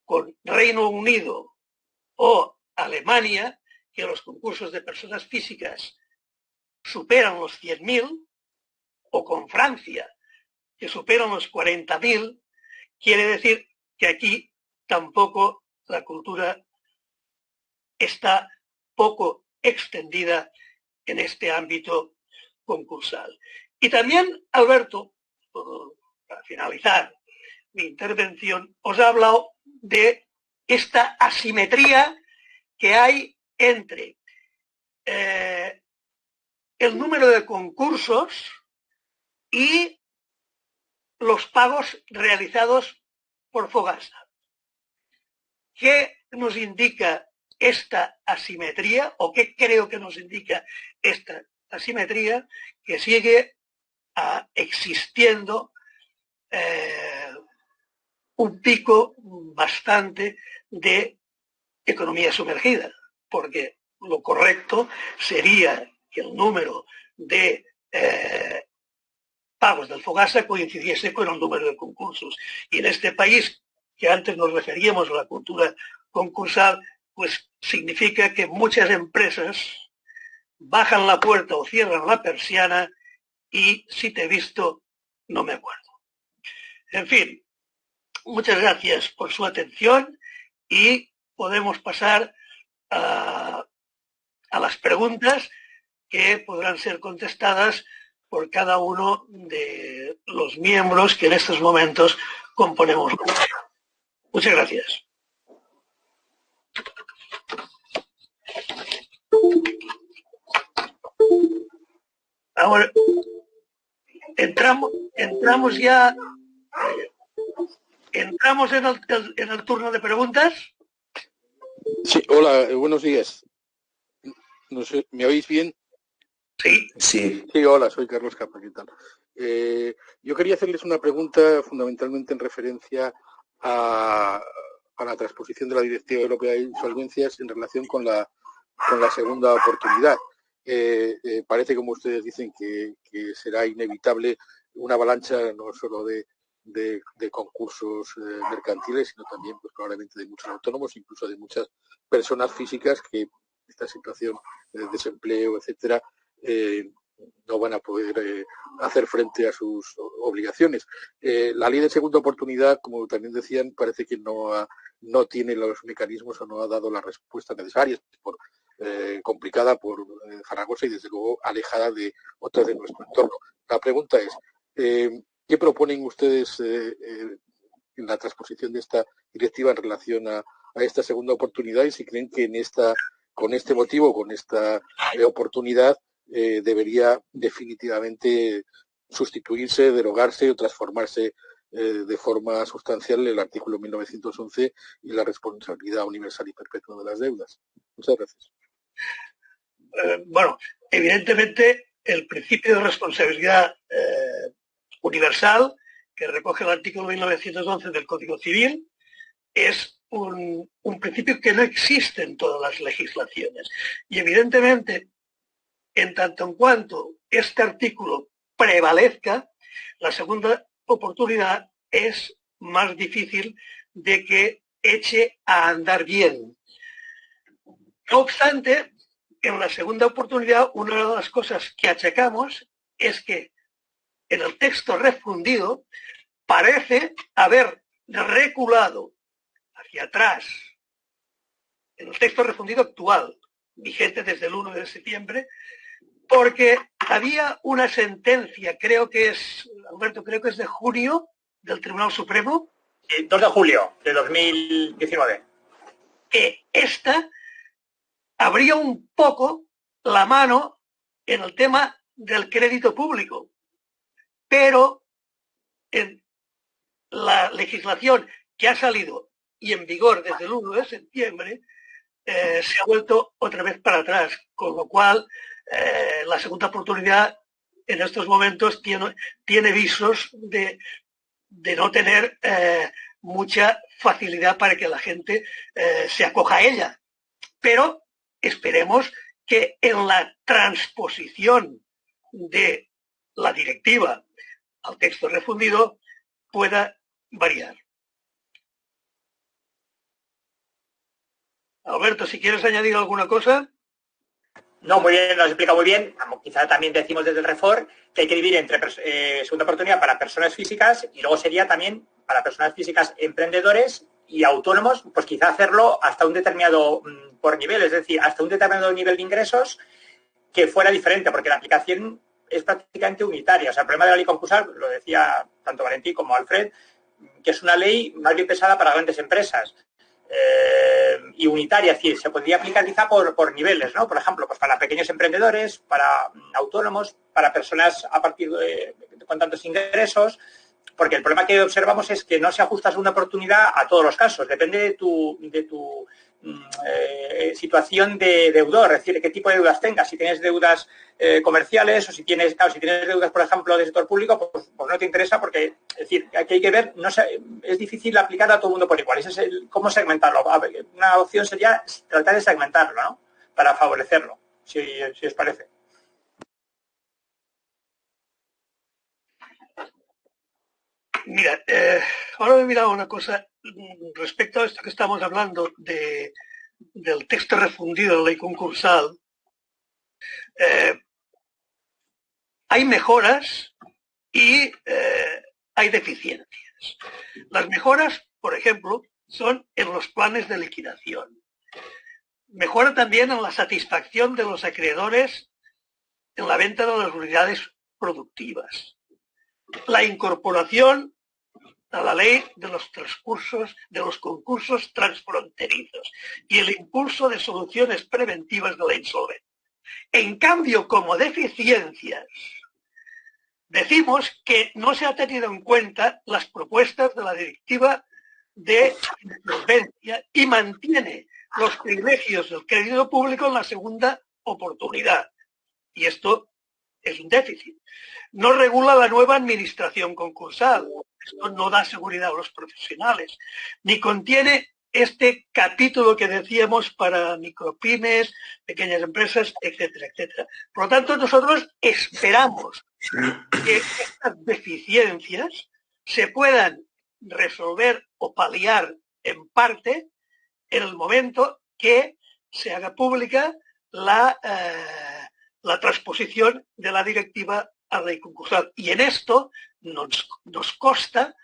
con Reino Unido o Alemania, que los concursos de personas físicas superan los 100.000, o con Francia, que superan los 40.000, quiere decir que aquí tampoco la cultura está poco extendida en este ámbito concursal. Y también, Alberto, para finalizar mi intervención, os he hablado de esta asimetría que hay entre el número de concursos y los pagos realizados por Fogasa. ¿Qué nos indica esta asimetría, o qué creo que nos indica esta asimetría? Que sigue existiendo un pico bastante de economía sumergida, porque lo correcto sería que el número de pagos del Fogasa coincidiese con el número de concursos. Y en este país, que antes nos referíamos a la cultura concursal, pues significa que muchas empresas bajan la puerta o cierran la persiana y si te he visto, no me acuerdo. En fin, muchas gracias por su atención y podemos pasar a las preguntas que podrán ser contestadas por cada uno de los miembros que en estos momentos componemos. Muchas gracias. Ahora, entramos ya, entramos en el turno de preguntas. Sí, hola, buenos días. No sé, ¿me oís bien? Sí. Sí. Sí, hola, soy Carlos Capa, ¿qué tal? Yo quería hacerles una pregunta fundamentalmente en referencia a la transposición de la Directiva Europea de Insolvencias en relación con la segunda oportunidad. Parece, como ustedes dicen, que será inevitable una avalancha no solo de concursos mercantiles, sino también pues, probablemente de muchos autónomos, incluso de muchas personas físicas que esta situación de desempleo, etcétera, no van a poder hacer frente a sus obligaciones. La ley de segunda oportunidad, como también decían, parece que no tiene los mecanismos o no ha dado las respuestas necesarias, complicada por Zaragoza y desde luego alejada de otras de nuestro entorno. La pregunta es, ¿qué proponen ustedes en la transposición de esta directiva en relación a esta segunda oportunidad y si creen que con este motivo, con esta oportunidad, debería definitivamente sustituirse, derogarse o transformarse de forma sustancial el artículo 1911 y la responsabilidad universal y perpetua de las deudas. Muchas gracias. Bueno, evidentemente el principio de responsabilidad universal que recoge el artículo 1911 del Código Civil es un principio que no existe en todas las legislaciones. Y evidentemente, en tanto en cuanto este artículo prevalezca, la segunda oportunidad es más difícil de que eche a andar bien. No obstante, en la segunda oportunidad, una de las cosas que achacamos es que en el texto refundido parece haber reculado hacia atrás, en el texto refundido actual, vigente desde el 1 de septiembre, porque había una sentencia, creo que es, Alberto, creo que es de junio, del Tribunal Supremo. 2 de julio de 2019. Que esta abría un poco la mano en el tema del crédito público, pero en la legislación que ha salido y en vigor desde el 1 de septiembre se ha vuelto otra vez para atrás, con lo cual la segunda oportunidad en estos momentos tiene visos de no tener mucha facilidad para que la gente se acoja a ella. Pero esperemos que en la transposición de la directiva al texto refundido pueda variar. Alberto, si quieres añadir alguna cosa. No, muy bien, lo has explicado muy bien. Quizá también decimos desde el REFOR que hay que dividir entre segunda oportunidad para personas físicas y luego sería también para personas físicas emprendedores y autónomos, pues quizá hacerlo hasta un determinado por nivel, es decir, hasta un determinado nivel de ingresos que fuera diferente, porque la aplicación es prácticamente unitaria. O sea, el problema de la ley concursal, lo decía tanto Valentín como Alfred, que es una ley más bien pesada para grandes empresas. Y unitaria, es decir, se podría aplicar quizá por niveles, ¿no? Por ejemplo, pues para pequeños emprendedores, para autónomos, para personas a partir con tantos ingresos, porque el problema que observamos es que no se ajusta a una oportunidad a todos los casos, depende de tu situación de deudor, es decir, qué tipo de deudas tengas, si tienes deudas comerciales o si tienes deudas, por ejemplo, del sector público, pues no te interesa porque, es decir, aquí hay que ver, es difícil aplicar a todo el mundo por igual, ese es cómo segmentarlo. Una opción sería tratar de segmentarlo, ¿no? Para favorecerlo, si os parece. Mira, ahora me he mirado una cosa respecto a esto que estamos hablando del texto refundido de la ley concursal. Hay mejoras y hay deficiencias. Las mejoras, por ejemplo, son en los planes de liquidación. Mejora también en la satisfacción de los acreedores en la venta de las unidades productivas. La incorporación a la ley de los concursos transfronterizos y el impulso de soluciones preventivas de la insolvencia. En cambio, como deficiencias, decimos que no se ha tenido en cuenta las propuestas de la directiva de insolvencia y mantiene los privilegios del crédito público en la segunda oportunidad. Y esto es un déficit. No regula la nueva administración concursal. Esto no da seguridad a los profesionales. Ni contiene este capítulo que decíamos para micropymes, pequeñas empresas, etcétera, etcétera. Por lo tanto, nosotros esperamos que estas deficiencias se puedan resolver o paliar en parte en el momento que se haga pública la transposición de la directiva a la ley concursal. Y en esto nos consta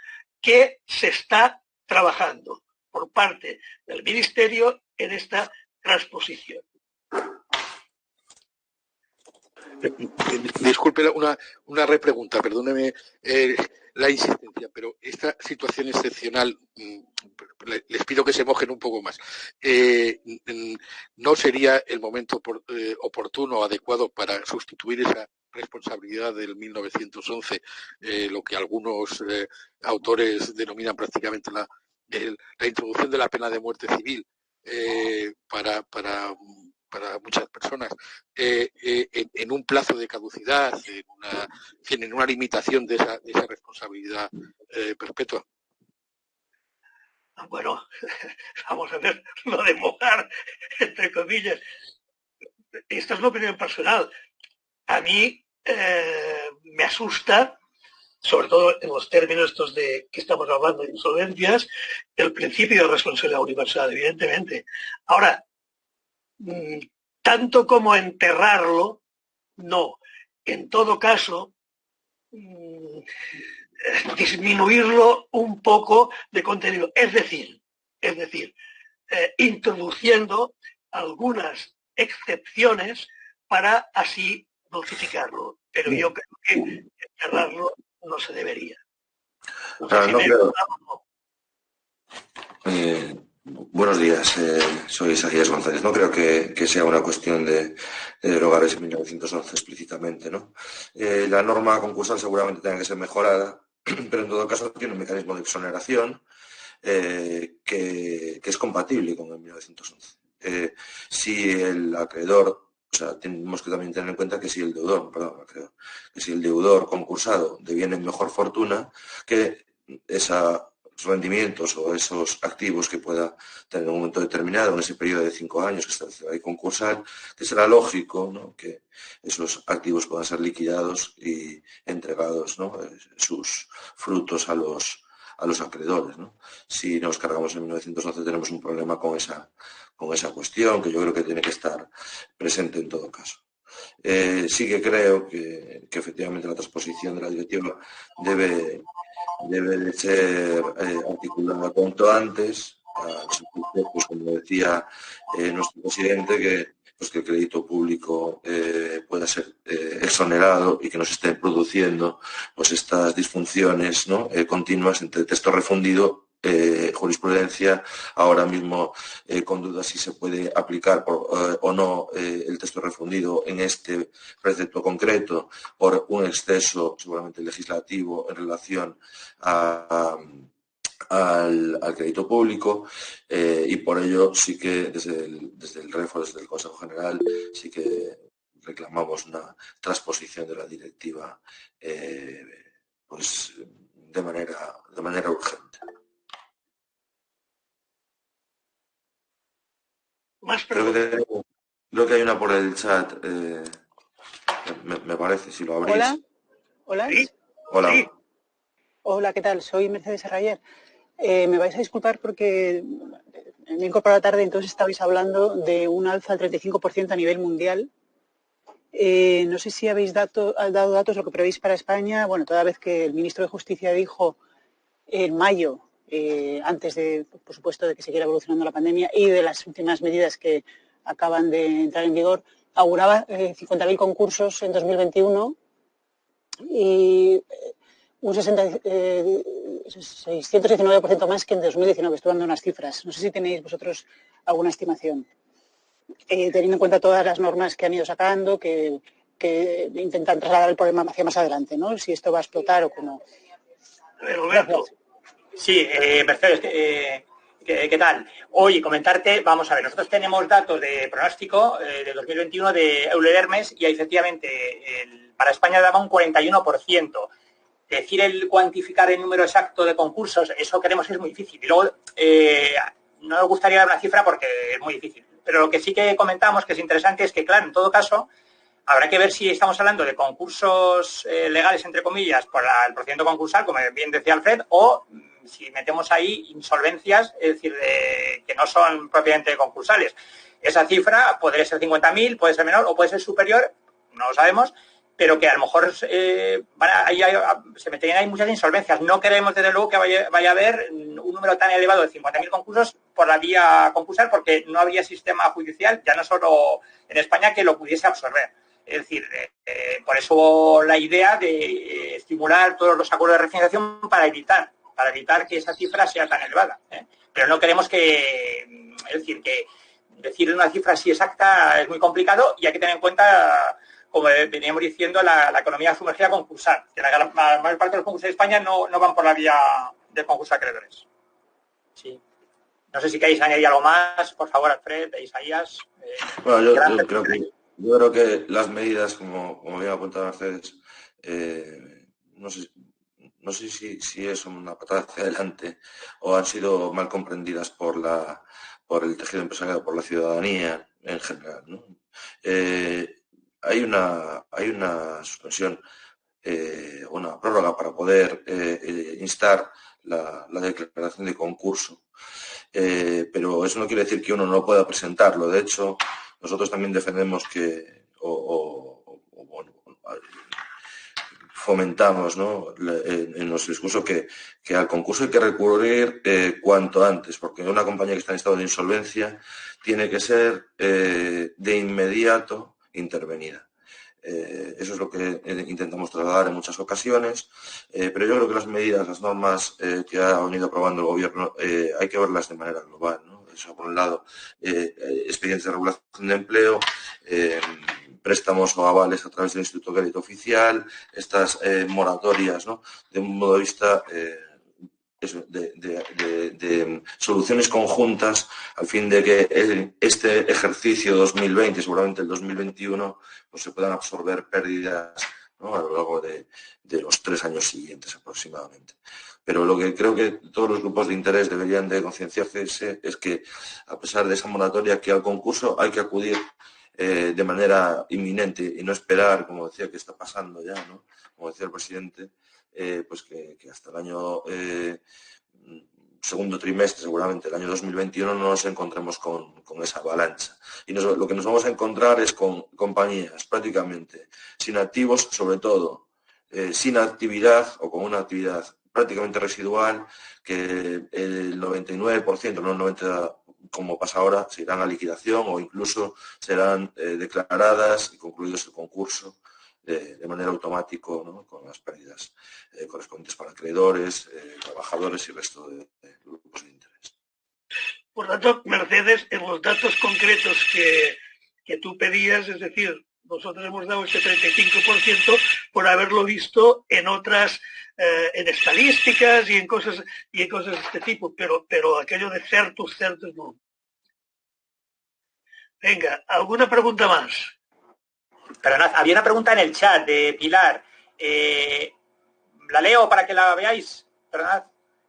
que se está trabajando por parte del Ministerio en esta transposición. Disculpe una repregunta, perdóneme la insistencia, pero esta situación excepcional, les pido que se mojen un poco más. ¿No sería el momento oportuno o adecuado para sustituir esa responsabilidad del 1911, lo que algunos autores denominan prácticamente la introducción de la pena de muerte civil para muchas personas, en un plazo de caducidad, en una limitación de esa responsabilidad perpetua? Bueno, vamos a ver, lo de mojar, entre comillas. Esta es una opinión personal. A mí me asusta, sobre todo en los términos estos de que estamos hablando de insolvencias, el principio de responsabilidad universal, evidentemente. Ahora, tanto como enterrarlo, no. En todo caso, disminuirlo un poco de contenido. Es decir, introduciendo algunas excepciones para así notificarlo. Pero yo creo que enterrarlo no se debería. No sé si me he equivocado. Buenos días, soy Isaías González. No creo que sea una cuestión de derogar ese 1911 explícitamente, ¿no? La norma concursal seguramente tenga que ser mejorada, pero en todo caso tiene un mecanismo de exoneración que es compatible con el 1911. Si el acreedor, o sea, tenemos que también tener en cuenta que si el deudor, que si el deudor concursado deviene en mejor fortuna, que esos rendimientos o esos activos que pueda tener en un momento determinado, en ese periodo de 5 años que establece la ley concursal, que será lógico, ¿no?, que esos activos puedan ser liquidados y entregados, ¿no?, sus frutos a los acreedores, ¿no? Si nos cargamos en 1911 tenemos un problema con esa cuestión, que yo creo que tiene que estar presente en todo caso. Sí que creo que efectivamente la transposición de la directiva debe de ser articulada cuanto antes, pues como decía nuestro presidente, que el crédito público pueda ser exonerado y que no se estén produciendo pues estas disfunciones, ¿no?, continuas entre texto refundido, jurisprudencia, ahora mismo con dudas si se puede aplicar o no el texto refundido en este precepto concreto por un exceso seguramente legislativo en relación al crédito público, y por ello sí que desde el REFO, desde el Consejo General, sí que reclamamos una transposición de la directiva pues de manera urgente. Creo que hay una por el chat, me parece, si lo abrís. Hola. ¿Sí? Hola. Sí. Hola, ¿qué tal? Soy Mercedes Serrayer. Me vais a disculpar porque me he incorporado tarde, entonces estabais hablando de un alza del 35% a nivel mundial. No sé si habéis dado datos, lo que prevéis para España. Bueno, toda vez que el ministro de Justicia dijo en mayo, antes de, por supuesto, de que siguiera evolucionando la pandemia y de las últimas medidas que acaban de entrar en vigor, auguraba 50.000 concursos en 2021 y un 619% más que en 2019. Estoy dando unas cifras. No sé si tenéis vosotros alguna estimación. Teniendo en cuenta todas las normas que han ido sacando, que intentan trasladar el problema hacia más adelante, ¿no? Si esto va a explotar o cómo. Roberto. Sí, Mercedes, ¿qué tal? Hoy comentarte, vamos a ver, nosotros tenemos datos de pronóstico de 2021 de Euler Hermes y efectivamente para España daba un 41%. Decir cuantificar el número exacto de concursos, eso creemos que es muy difícil. Y luego no nos gustaría dar una cifra porque es muy difícil. Pero lo que sí que comentamos que es interesante es que, claro, en todo caso, habrá que ver si estamos hablando de concursos legales, entre comillas, por el procedimiento concursal, como bien decía Alfred, o si metemos ahí insolvencias, es decir, que no son propiamente concursales. Esa cifra podría ser 50.000, puede ser menor o puede ser superior, no lo sabemos, pero que a lo mejor se meterían ahí muchas insolvencias. No queremos, desde luego, que vaya a haber un número tan elevado de 50.000 concursos por la vía concursal, porque no habría sistema judicial, ya no solo en España, que lo pudiese absorber. Es decir, por eso la idea de estimular todos los acuerdos de refinanciación para evitar que esa cifra sea tan elevada. Pero no queremos es decir, que decir una cifra así exacta es muy complicado y hay que tener en cuenta, como veníamos diciendo, la economía sumergida concursal. Que la mayor parte de los concursos de España no van por la vía del concurso de acreedores. Sí. No sé si queréis añadir algo más, por favor, Alfred, Isaías. Bueno, yo creo que las medidas, como bien ha apuntado Mercedes, no sé si es una patada hacia adelante o han sido mal comprendidas por el tejido empresarial, por la ciudadanía en general, ¿no? Hay una suspensión, una prórroga para poder instar la declaración de concurso, pero eso no quiere decir que uno no pueda presentarlo. De hecho, nosotros también defendemos fomentamos, ¿no?, en nuestro discurso que al concurso hay que recurrir cuanto antes, porque una compañía que está en estado de insolvencia tiene que ser de inmediato intervenida. Eso es lo que intentamos trasladar en muchas ocasiones, pero yo creo que las medidas, las normas que ha venido aprobando el Gobierno, hay que verlas de manera global, ¿no? Eso, por un lado, expedientes de regulación de empleo, préstamos o avales a través del Instituto de Crédito Oficial, estas moratorias, ¿no?, de un modo de vista de soluciones conjuntas al fin de que este ejercicio 2020 y seguramente el 2021 pues se puedan absorber pérdidas, ¿no?, a lo largo de los 3 años siguientes aproximadamente. Pero lo que creo que todos los grupos de interés deberían de concienciarse es que, a pesar de esa moratoria, que al concurso hay que acudir de manera inminente y no esperar, como decía que está pasando ya, ¿no?, como decía el presidente, pues que hasta el año segundo trimestre, seguramente el año 2021, no nos encontremos con esa avalancha. Y lo que nos vamos a encontrar es con compañías prácticamente sin activos, sobre todo sin actividad o con una actividad prácticamente residual, que el 99%, no el 90%, como pasa ahora, se irán a liquidación o incluso serán declaradas y concluidos el concurso de manera automática, ¿no?, con las pérdidas correspondientes para acreedores, trabajadores y el resto de grupos de interés. Por tanto, Mercedes, en los datos concretos que tú pedías, es decir, nosotros hemos dado ese 35% por haberlo visto en otras, en estadísticas y en cosas de este tipo, pero aquello de certos no. Venga, ¿alguna pregunta más? Perdonad, había una pregunta en el chat de Pilar. La leo para que la veáis. Perdonad.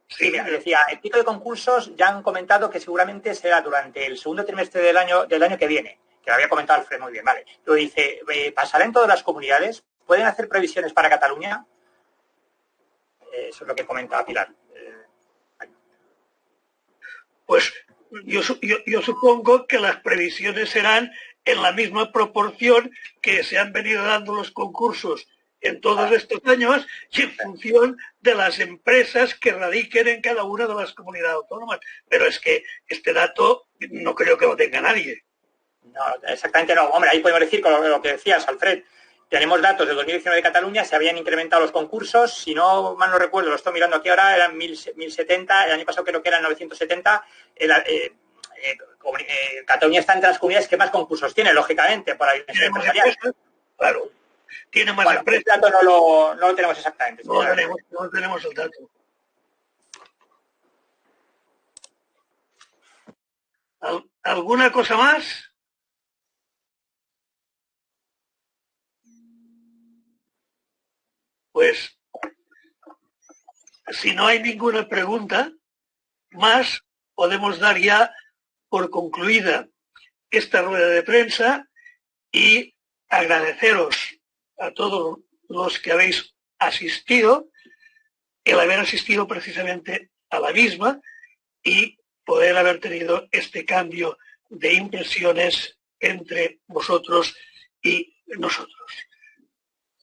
Sí, decía, el pico de concursos ya han comentado que seguramente será durante el segundo trimestre del año que viene, que lo había comentado Alfred muy bien, vale. Luego dice, ¿pasará en todas las comunidades? ¿Pueden hacer previsiones para Cataluña? Eso es lo que comentaba Pilar. Pues yo supongo que las previsiones serán en la misma proporción que se han venido dando los concursos en todos estos años y en función de las empresas que radiquen en cada una de las comunidades autónomas. Pero es que este dato no creo que lo tenga nadie. No, exactamente no. Hombre, ahí podemos decir con lo que decías, Alfred. Tenemos datos de 2019 de Cataluña, se habían incrementado los concursos, si no mal no recuerdo, lo estoy mirando aquí ahora, eran 1070, el año pasado creo que eran 970. Cataluña está entre las comunidades que más concursos tiene, lógicamente, por la dimensión empresarial. Claro, tiene más empresas. El dato no lo tenemos exactamente. No tenemos el dato. ¿Alguna cosa más? Pues, si no hay ninguna pregunta más, podemos dar ya por concluida esta rueda de prensa y agradeceros a todos los que habéis asistido, el haber asistido precisamente a la misma y poder haber tenido este cambio de impresiones entre vosotros y nosotros.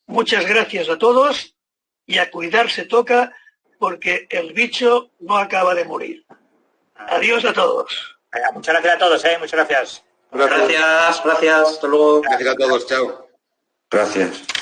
Muchas gracias a todos y a cuidarse toca porque el bicho no acaba de morir. Adiós a todos. Muchas gracias a todos, muchas gracias. Gracias, hasta luego. Gracias a todos, chao. Gracias.